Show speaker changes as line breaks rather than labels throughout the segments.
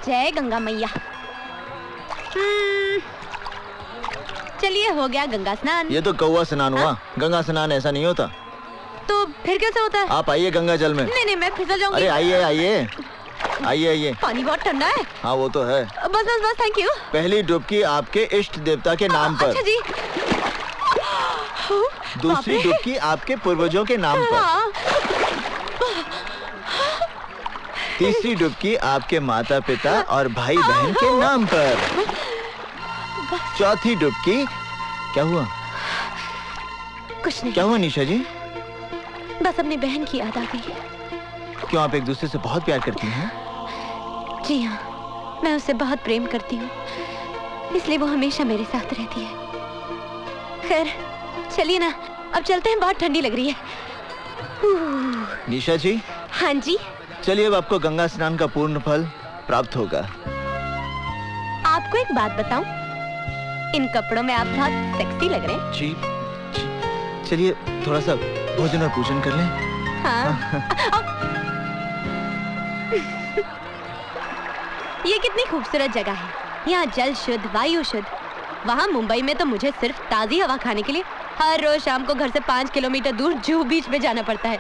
जय गंगा मैया। चलिए हो गया गंगा स्नान।
ये तो कौवा स्नान हुआ, गंगा स्नान ऐसा नहीं होता।
तो फिर कैसे होता है?
आप आइए गंगा जल में।
नहीं नहीं, मैं फिसल जाऊंगी।
अरे आइए आइए आइए आइए।
पानी बहुत ठंडा है।
हाँ वो तो है।
बस बस बस, थैंक यू।
पहली डुबकी आपके इष्ट देवता के नाम पर।
अच्छा जी।
दूसरी डुबकी आपके पूर्वजों के नाम पर। तीसरी डुबकी आपके माता पिता और भाई बहन के नाम पर। चौथी डुबकी। क्या हुआ?
कुछ नहीं।
क्या हुआ निशा जी?
बस अपनी बहन की याद आ गई।
क्यों, आप एक दूसरे से बहुत प्यार करती हैं?
जी हाँ, मैं उससे बहुत प्रेम करती हूँ, इसलिए वो हमेशा मेरे साथ रहती है। खैर चलिए ना, अब चलते हैं, बहुत ठंडी लग रही है।
निशा जी।
हाँ जी।
चलिए, अब आपको गंगा स्नान का पूर्ण फल प्राप्त होगा।
आपको एक बात बताऊं, इन कपड़ों में आप बहुत सेक्सी लग रहे हैं।
जी, चलिए थोड़ा सा भोजन और पूजन कर लें।
हाँ। ये कितनी खूबसूरत जगह है। यहाँ जल शुद्ध, वायु शुद्ध। वहाँ मुंबई में तो मुझे सिर्फ ताज़ी हवा खाने के लिए हर रोज शाम को घर से 5 किलोमीटर दूर जुहू बीच में जाना पड़ता है।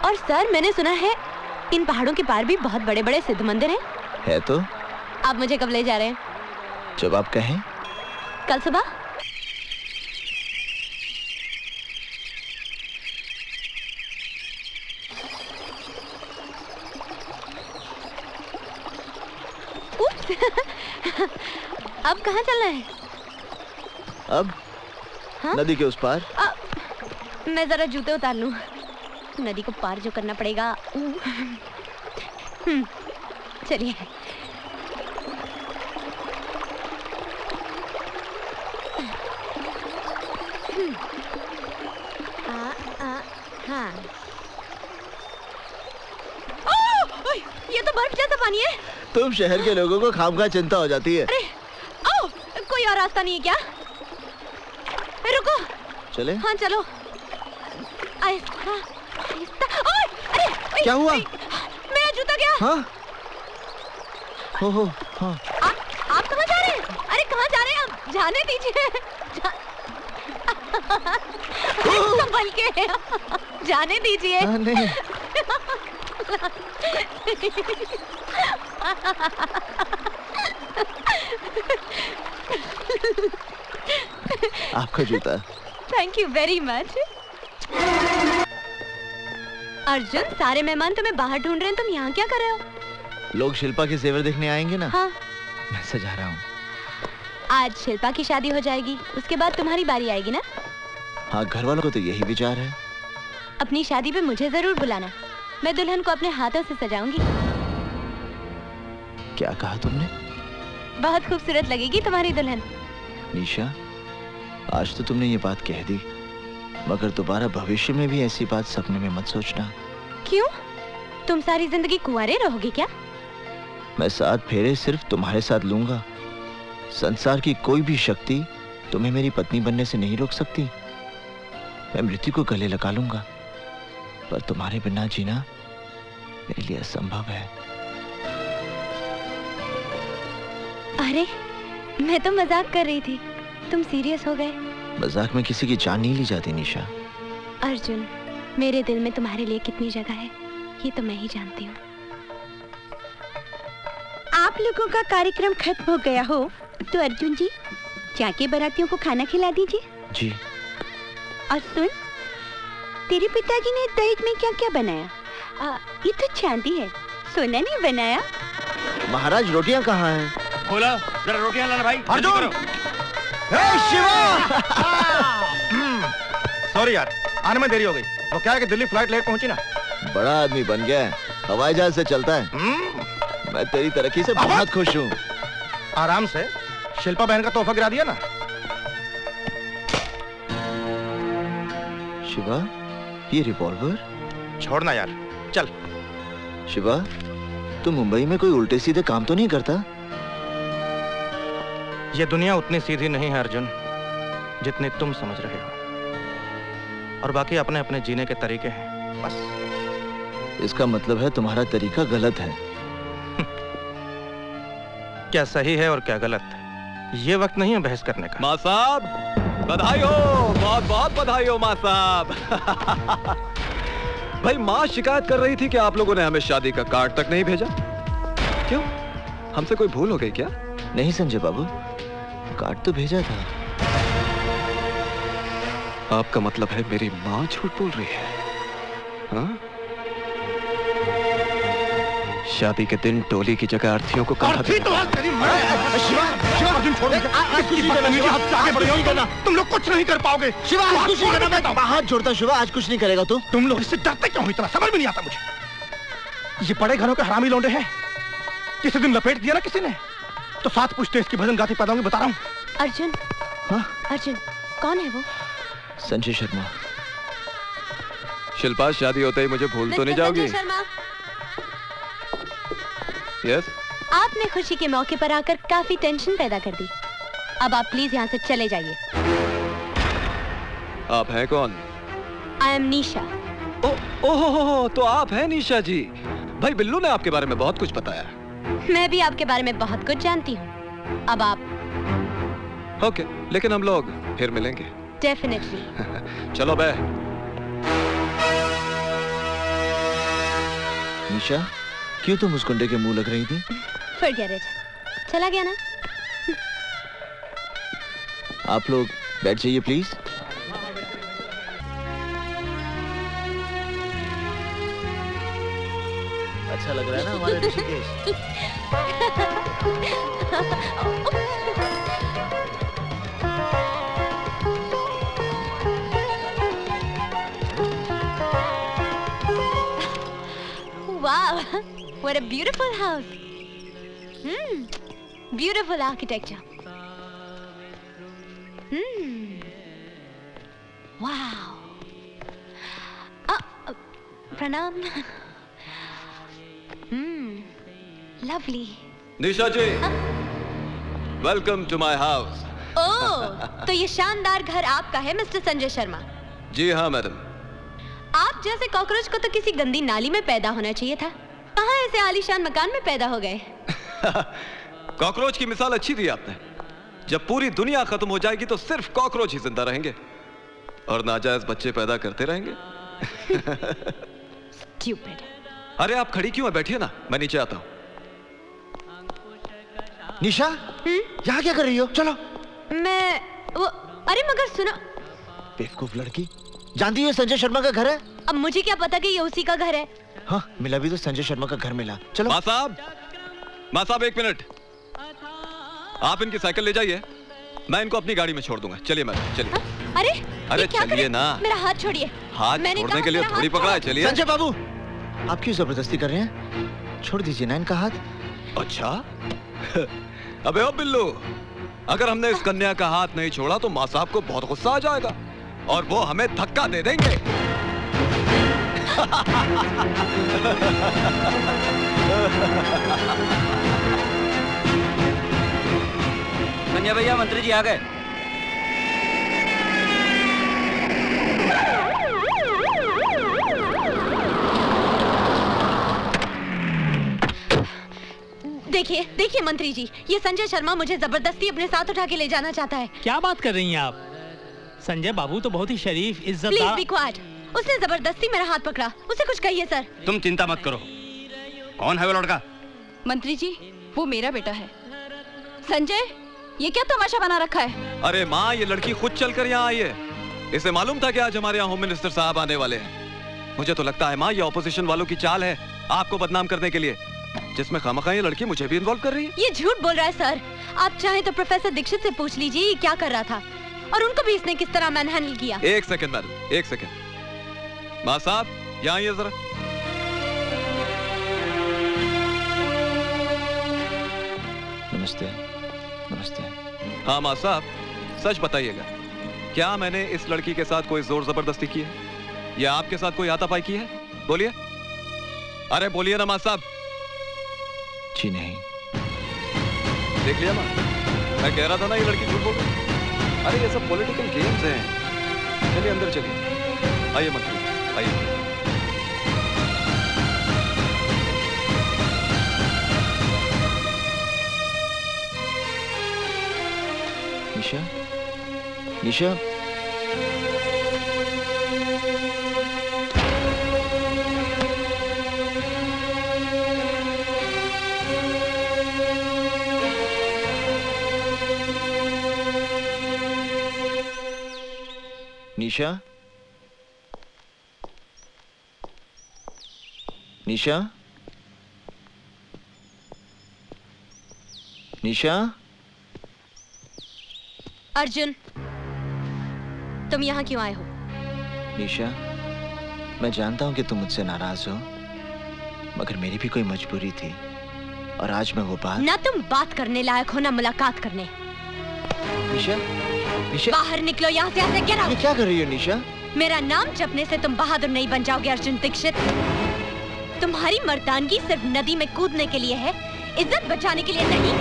और सर, मैंने सुना है इन पहाड़ों के पार भी बहुत बड़े बड़े सिद्ध मंदिर हैं।
है तो।
आप मुझे कब ले जा रहे हैं?
जब आप कहें।
कल सुबह? अब कहाँ चलना है?
अब
हाँ?
नदी के उस पार।
मैं जरा जूते उतार लूं। नदी को पार जो करना पड़ेगा। चलिए। हाँ। ये तो बर्फ जैसा पानी है।
तुम शहर के लोगों को खामखा चिंता हो जाती है।
अरे कोई और रास्ता नहीं है क्या? रुको।
चले?
हाँ चलो। आहिस्ता आहिस्ता। अरे
क्या हुआ?
मेरा जूता गया।
हाँ? हो हाँ।
आप कहाँ जा रहे हैं? अरे कहाँ जा रहे हैं आप? जाने दीजिए। संभल के जाने दीजिए।
नहीं। आपका जूता।
Thank you very much. Arjun, सारे मेहमान तुम्हें बाहर ढूंढ रहे हैं, तुम यहाँ क्या कर रहे हो?
लोग शिल्पा के जेवर देखने आएंगे ना।
हाँ।
मैं सजा रहा हूँ।
आज शिल्पा की शादी हो जाएगी, उसके बाद तुम्हारी बारी आएगी ना?
हाँ, घर वालों को तो यही विचार है।
अपनी शादी पे मुझे जरूर बुलाना, मैं दुल्हन को अपने हाथों से सजाऊंगी।
क्या कहा तुमने?
बहुत खूबसूरत लगेगी तुम्हारी दुल्हन।
निशा, आज तो तुमने ये बात कह दी, मगर दोबारा भविष्य में भी ऐसी बात सपने में मत सोचना।
क्यों? तुम सारी जिंदगी कुंवारे रहोगे क्या?
मैं 7 फेरे सिर्फ तुम्हारे साथ लूंगा। संसार की कोई भी शक्ति तुम्हें मेरी पत्नी बनने से नहीं रोक सकती। मैं मृत्यु को गले लगा लूंगा, पर तुम्हारे बिना जीना मेरे लिए असंभव है।
अरे, मैं तो मजाक कर रही थी, तुम सीरियस हो गए।
मजाक में किसी की जान नहीं ली जाती निशा।
अर्जुन, मेरे दिल में तुम्हारे लिए कितनी जगह है ये तो मैं ही जानती हूँ।
आप लोगों का कार्यक्रम खत्म हो गया हो तो अर्जुन जी जाके बारातियों को खाना खिला दीजिए।
जी।
और सुन, तेरे पिताजी ने दहेज में क्या क्या बनाया? ये तो चांदी है, सोना नहीं बनाया।
महाराज, रोटियां कहाँ हैं?
बोला जरा रोटियां लाना भाई।
अर्जुन! शिवा!
सॉरी यार, आने में देरी हो गई। वो क्या है कि दिल्ली फ्लाइट लेट पहुंची ना।
बड़ा आदमी बन गया है, हवाई जहाज से चलता है। मैं तेरी तरक्की से बहुत खुश हूँ।
आराम से, शिल्पा बहन का तोहफा गिरा दिया ना।
शिवा, ये रिवॉल्वर?
छोड़ना यार, चल।
शिवा, तू मुंबई में कोई उल्टे सीधे काम तो नहीं करता?
ये दुनिया उतनी सीधी नहीं है अर्जुन, जितनी तुम समझ रहे हो। और बाकी अपने अपने जीने के तरीके हैं, बस।
इसका मतलब है तुम्हारा तरीका गलत है।
क्या सही है और क्या गलत है, ये वक्त नहीं है बहस करने का।
माँ साहब बधाई हो, बहुत बहुत बधाई हो माँ साहब। भाई माँ शिकायत कर रही थी कि आप लोगों ने हमें शादी का कार्ड तक नहीं भेजा। क्यों, हमसे कोई भूल हो गई क्या?
नहीं संजय बाबू, कार्ड तो भेजा था।
आपका मतलब है मेरी माँ झूठ बोल रही है? हाँ? शादी के दिन टोली की जगह अर्थी को कंधा
तो तुम लोग कुछ नहीं कर पाओगे।
शिवा आज कुछ नहीं करना, मैं हाथ जोड़ता। शिवा आज कुछ नहीं करेगा तू।
तुम लोग इससे डरते क्यों हो इतना, समझ में नहीं आता मुझे। ये बड़े घरों के हरामी लौंडे हैं। किसी दिन लपेट दिया ना किसी ने तो 7 पुश्ते इसकी भजन गाती पैदा होंगी, बता रहा हूँ।
अर्जुन,
हाँ?
अर्जुन कौन है वो?
संजय शर्मा।
शिल्पा शादी होते ही मुझे भूल तो नहीं
मिस्टर
जाओगी?
संजय शर्मा,
यस।
आपने खुशी के मौके पर आकर काफी टेंशन पैदा कर दी। अब आप प्लीज यहाँ से चले जाइए।
आप हैं कौन?
आई एम निशा।
ओहो, तो आप हैं निशा जी। भाई बिल्लू ने आपके बारे में बहुत कुछ बताया।
मैं भी आपके बारे में बहुत कुछ जानती हूँ। अब आप
ओके, लेकिन हम लोग फिर मिलेंगे।
डेफिनेटली।
चलो बे।
निशा, क्यों तुम उस गुंडे के मुंह लग रही थी?
Forget it. चला गया ना?
आप लोग बैठ जाइए प्लीज। अच्छा लग रहा है ना हमारा Rishikesh?
Wow, what a beautiful house. Beautiful architecture. Wow. Pranam. Lovely.
Nisha ji, welcome to my house.
Oh, तो ये शानदार घर आपका है मिस्टर संजय शर्मा?
जी हाँ मैडम।
आप जैसे कॉकरोच को तो किसी गंदी नाली में पैदा होना चाहिए था। कहाँ ऐसे आलीशान मकान में पैदा हो गए?
कॉकरोच की मिसाल अच्छी दी आपने। जब पूरी दुनिया खत्म हो जाएगी तो सिर्फ कॉकरोच ही जिंदा रहेंगे और नाजायज बच्चे पैदा करते रहेंगे।
Stupid.
अरे आप खड़ी क्यों है, बैठिए ना, मैं नीचे आता हूँ।
निशा, यहाँ क्या कर रही हो? चलो।
मैं वो, अरे मगर सुनो।
बेवकूफ लड़की, जानती है संजय शर्मा का घर है?
अब मुझे क्या पता कि ये उसी का घर है।
हाँ, मिला भी तो संजय शर्मा का घर मिला। चलो।
माँ साहब, एक मिनट। आप इनकी साइकिल ले जाइए, मैं इनको अपनी गाड़ी में छोड़ दूंगा। चलिए मैडम, चलिए।
अरे
चलिए ना।
मेरा हाथ छोड़िए।
हाथ छोड़ने के लिए थोड़ी पकड़ा है। चलिए।
संजय बाबू, आप क्यों जबरदस्ती कर रहे हैं? छोड़ दीजिए ना इनका हाथ।
अच्छा। अबे ओ बिल्लू, अगर हमने इस कन्या का हाथ नहीं छोड़ा तो माँ साहब को बहुत गुस्सा आ जाएगा और वो हमें धक्का दे देंगे।
संजय भैया, मंत्री जी आ गए।
देखिए देखिए मंत्री जी, ये संजय शर्मा मुझे जबरदस्ती अपने साथ उठा के ले जाना चाहता है।
क्या बात कर रही हैं आप? संजय बाबू तो बहुत ही शरीफ,
प्लीज
इज्जतदार।
Be quiet. उसने जबरदस्ती मेरा हाथ पकड़ा। उसे कुछ कहिए सर।
तुम चिंता मत करो। कौन है वो लड़का?
मंत्री जी, वो मेरा बेटा है। संजय, ये क्या तमाशा बना रखा है?
अरे माँ, ये लड़की खुद चलकर यहाँ आई है। इसे मालूम था कि आज हमारे यहाँ होम मिनिस्टर साहब आने वाले हैं। मुझे तो लगता है माँ, ये ऑपोजिशन वालों की चाल है आपको बदनाम करने के लिए, जिसमें खामखा ये लड़की मुझे भी इन्वॉल्व कर रही है।
ये झूठ बोल रहा है सर। आप चाहें तो प्रोफेसर दीक्षित से पूछ लीजिए ये क्या कर रहा था और उनको भी इसने किस तरह मैनहैंडल किया।
एक सेकंड मैडम, एक सेकंड। माँ साहब, यहाँ आइए जरा।
नमस्ते। नमस्ते।
हाँ माँ साहब, सच बताइएगा, क्या मैंने इस लड़की के साथ कोई जोर जबरदस्ती की है या आपके साथ कोई हाथापाई की है? बोलिए। अरे बोलिए ना माँ साहब।
जी नहीं।
देख लिया माँ, मैं कह रहा था ना ये लड़की झूठ बोल रही है। अरे ये सब पॉलिटिकल गेम्स हैं। चलिए अंदर चलिए। आइए मंत्री, आइए।
निशा, निशा, निशा, निशा, निशा।
अर्जुन, तुम यहाँ क्यों आए हो?
निशा, मैं जानता हूँ कि तुम मुझसे नाराज हो, मगर मेरी भी कोई मजबूरी थी और आज मैं वो बात।
ना तुम बात करने लायक हो ना मुलाकात करने।
निशा, निशा,
बाहर निकलो यहाँ से, ऐसे get out।
ये क्या कर रही हो निशा?
मेरा नाम जपने से तुम बहादुर नहीं बन जाओगे अर्जुन दीक्षित। तुम्हारी मर्दानगी सिर्फ नदी में कूदने के लिए है, इज्जत बचाने के लिए नहीं।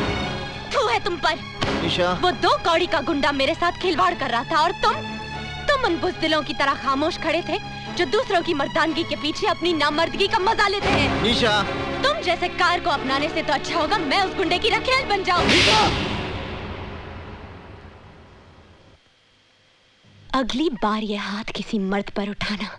थू है तुम पर।
निशा,
वो 2 कौड़ी का गुंडा मेरे साथ खिलवाड़ कर रहा था और तुम उन बुज़दिलों की तरह खामोश खड़े थे जो दूसरों की मर्दानगी के पीछे अपनी नामर्दगी का मजा लेते हैं।
निशा,
तुम जैसे कार को अपनाने से तो अच्छा होगा मैं उस गुंडे की रखेल बन जाऊं। अगली बार ये हाथ किसी मर्द पर उठाना।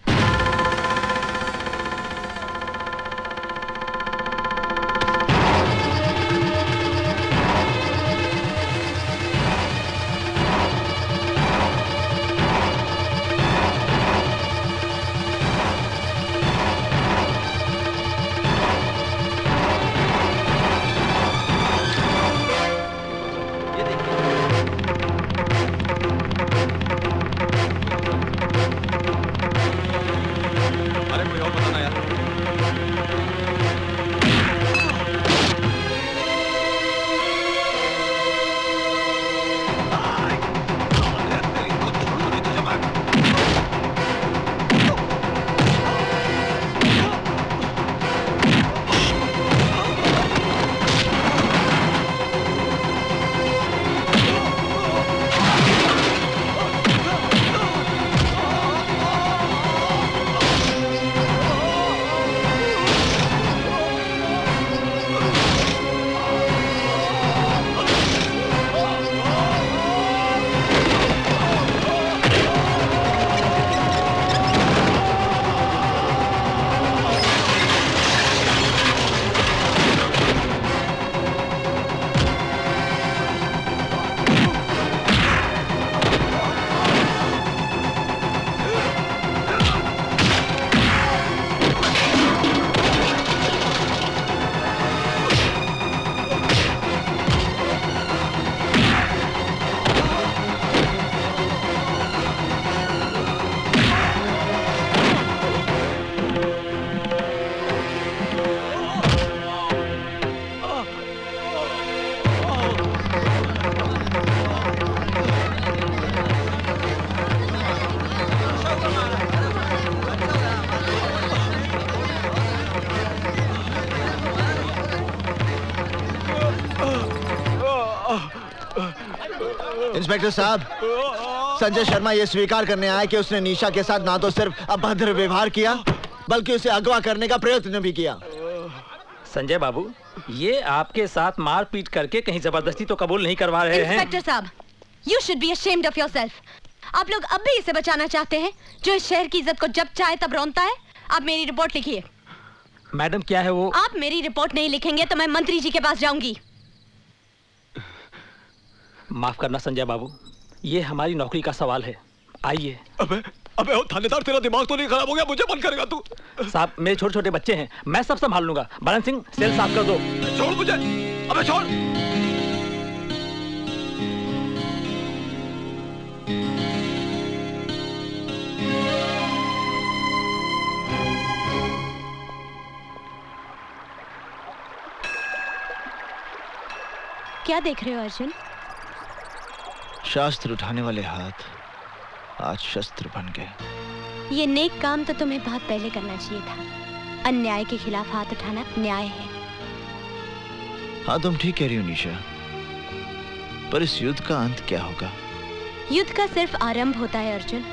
इंस्पेक्टर साहब, संजय शर्मा ये स्वीकार करने आया कि उसने निशा के साथ ना तो सिर्फ अभद्र व्यवहार किया बल्कि उसे अगवा करने का प्रयत्न भी किया।
संजय बाबू, ये आपके साथ मारपीट करके कहीं जबरदस्ती तो कबूल नहीं करवा रहे हैं।
इंस्पेक्टर साहब, you should be ashamed of yourself। आप लोग अब भी इसे बचाना चाहते हैं जो इस शहर की इज्जत को जब चाहे तब रौंदता है। आप मेरी रिपोर्ट लिखिए।
मैडम क्या है वो?
आप मेरी रिपोर्ट नहीं लिखेंगे तो मैं मंत्री जी के पास जाऊंगी।
माफ करना संजय बाबू, ये हमारी नौकरी का सवाल है। आइए।
अबे थानेदार, तेरा दिमाग तो नहीं खराब हो गया? मुझे बंद करेगा तू?
साहब, मेरे छोटे छोटे बच्चे हैं, मैं सब संभाल लूंगा। बरन सिंह, सेल साफ कर दो।
छोड़ मुझे। अबे छोड़।
क्या देख रहे हो अर्जुन?
शास्त्र उठाने वाले हाथ आज शस्त्र बन गए।
ये नेक काम तो तुम्हें बहुत पहले करना चाहिए था। अन्याय के खिलाफ हाथ उठाना न्याय है।
हाँ, तुम ठीक कह रही हो निशा, पर इस युद्ध का अंत क्या होगा?
युद्ध का सिर्फ आरंभ होता है अर्जुन,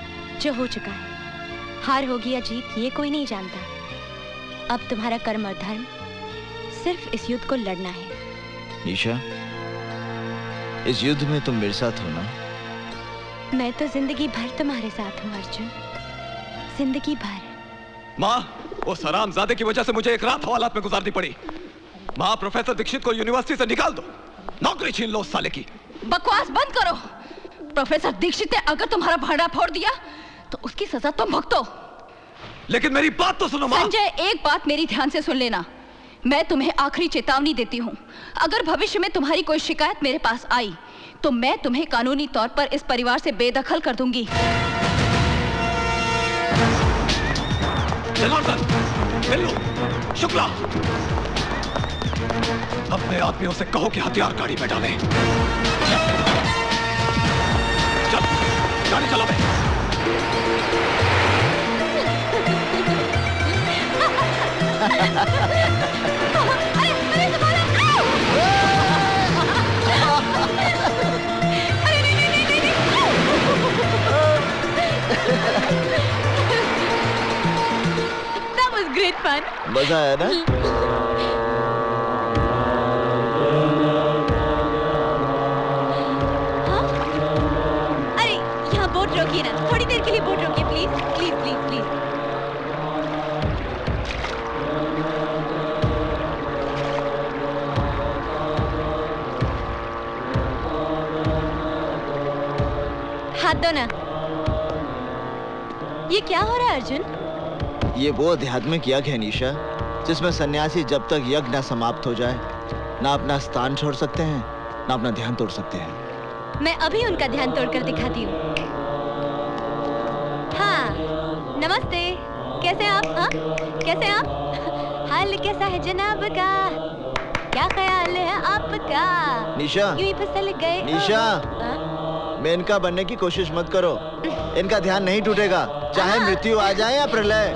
जो हो चुका है। हार होगी या जीत ये कोई नहीं जानता। अब तुम्हारा कर्म और धर्म सिर्फ इस युद्ध को लड़ना है।
निशा, इस युद्ध में तुम मेरे साथ हो ना?
मैं तो जिंदगी भर तुम्हारे साथ हूँ अर्जुन, जिंदगी भर।
माँ, वो हरामजादे की वजह से मुझे एक रात हवालात में गुजारनी पड़ी। माँ, प्रोफेसर दीक्षित को यूनिवर्सिटी से निकाल दो, नौकरी छीन लो उस साले की।
बकवास बंद करो। प्रोफेसर दीक्षित ने अगर तुम्हारा भांडा फोड़ दिया तो उसकी सजा तुम भुगतो।
लेकिन मेरी बात तो सुनो माँ।
संजय, एक बात मेरी ध्यान से सुन लेना। मैं तुम्हें आखिरी चेतावनी देती हूँ, अगर भविष्य में तुम्हारी कोई शिकायत मेरे पास आई तो मैं तुम्हें कानूनी तौर पर इस परिवार से बेदखल कर दूंगी।
जनार्दन, बिल्लू, शुक्ला, अपने आदमियों से कहो कि हथियार गाड़ी में डालें। चल, गाड़ी चला बे।
That was great fun.
मजा आया ना?
हाँ? अरे यहाँ बोट रोकिए ना, थोड़ी देर के लिए बोट रोकिए प्लीज प्लीज प्लीज प्लीज। हाथ दो ना। ये क्या हो रहा है अर्जुन?
ये वो आध्यात्मिक यज्ञ है निशा, जिसमें सन्यासी जब तक यज्ञ ना समाप्त हो जाए ना अपना स्थान छोड़ सकते हैं ना अपना ध्यान तोड़ सकते हैं।
मैं अभी उनका ध्यान तोड़कर दिखाती हूँ। हाँ, नमस्ते, कैसे आप? हाँ, कैसे आप? हाल कैसा है जनाब का? क्या ख्याल है आपका?
निशा,
यूं ही फिसल गए।
निशा,
हाँ?
मेनका बनने की कोशिश मत करो, इनका ध्यान नहीं टूटेगा, चाहे मृत्यु आ जाए या प्रलय।